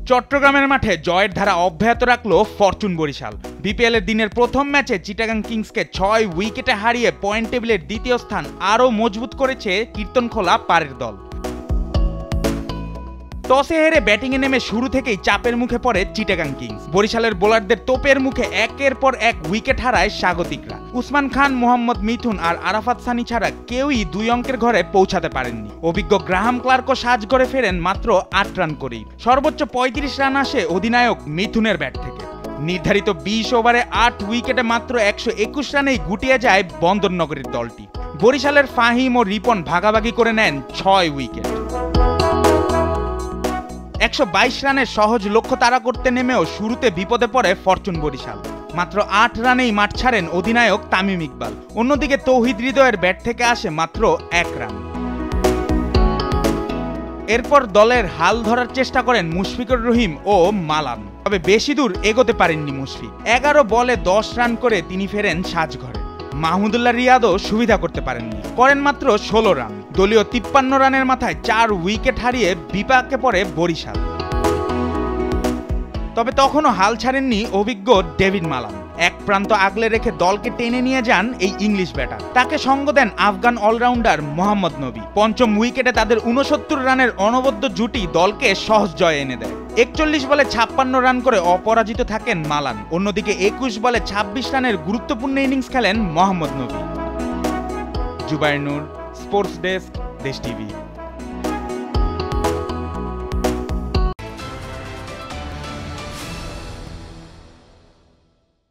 চট্টগ্রামের মাঠে জয়ের ধারা অব্যাহত রাখল ফরচুন বরিশাল। বিপিএলের দিনের প্রথম ম্যাচে চিটাগাং কিংসকে ৬ উইকেটে হারিয়ে পয়েন্ট টেবিলের দ্বিতীয় স্থান আরও মজবুত করেছে কীর্তনখোলা পাড়ের দল। টসে হেরে ব্যাটিংয়ে নেমে শুরু থেকেই চাপের মুখে পড়ে চিটাগাং কিংস। বরিশালের বোলারদের তোপের মুখে একের পর এক উইকেট হারায় স্বাগতিকরা। উসমান খান, মোহাম্মদ মিথুন আর আরাফাত সানি ছাড়া কেউই ২ অঙ্কের ঘরে পৌঁছাতে পারেননি। অভিজ্ঞ গ্রাহাম ক্লার্কও সাজঘরে ফেরেন মাত্র ৮ রান করেই। সর্বোচ্চ ৩৫ রান আসে অধিনায়ক মিথুনের ব্যাট থেকে। নির্ধারিত ২০ ওভারে ৮ উইকেটে মাত্র ১২১ রানেই গুটিয়ে যায় বন্দরনগরের দলটি। বরিশালের ফাহিম ও রিপন ভাগাভাগি করে নেন ৬ উইকেট। ১২২ রানের সহজ লক্ষ্য তাড়া করতে নেমেও শুরুতে বিপদে পড়ে ফরচুন বরিশাল। মাত্র ৮ রানেই মাঠ ছাড়েন অধিনায়ক তামিম ইকবাল। অন্যদিকে তৌহিদ হৃদয়ের ব্যাট থেকে আসে মাত্র ১ রান। এরপর দলের হাল ধরার চেষ্টা করেন মুশফিকুর রহিম ও মালান, তবে বেশি দূর এগোতে পারেননি মুশফিক। ১১ বলে ১০ রান করে তিনি ফেরেন সাজঘরে। মাহমুদুল্লাহ রিয়াদও সুবিধা করতে পারেননি, করেন মাত্র ১৬ রান। দলীয় ৫৩ রানের মাথায় ৪ উইকেট হারিয়ে বিপাকে পড়ে বরিশাল। তবে তখনও হাল ছাড়েননি অভিজ্ঞ ডেভিড মালান। এক প্রান্ত আগলে রেখে দলকে টেনে নিয়ে যান এই ইংলিশ ব্যাটার। তাকে সঙ্গ দেন আফগান অলরাউন্ডার মোহাম্মদ নবী। পঞ্চম উইকেটে তাদের ৬৯ রানের অনবদ্য জুটি দলকে সহজ জয় এনে দেয়। ৪১ বলে ৫৬ রান করে অপরাজিত থাকেন মালান। অন্যদিকে ২১ বলে ২৬ রানের গুরুত্বপূর্ণ ইনিংস খেলেন মোহাম্মদ নবী। জুবায়ের নূর, স্পোর্টস ডেস্ক, দেশ টিভি।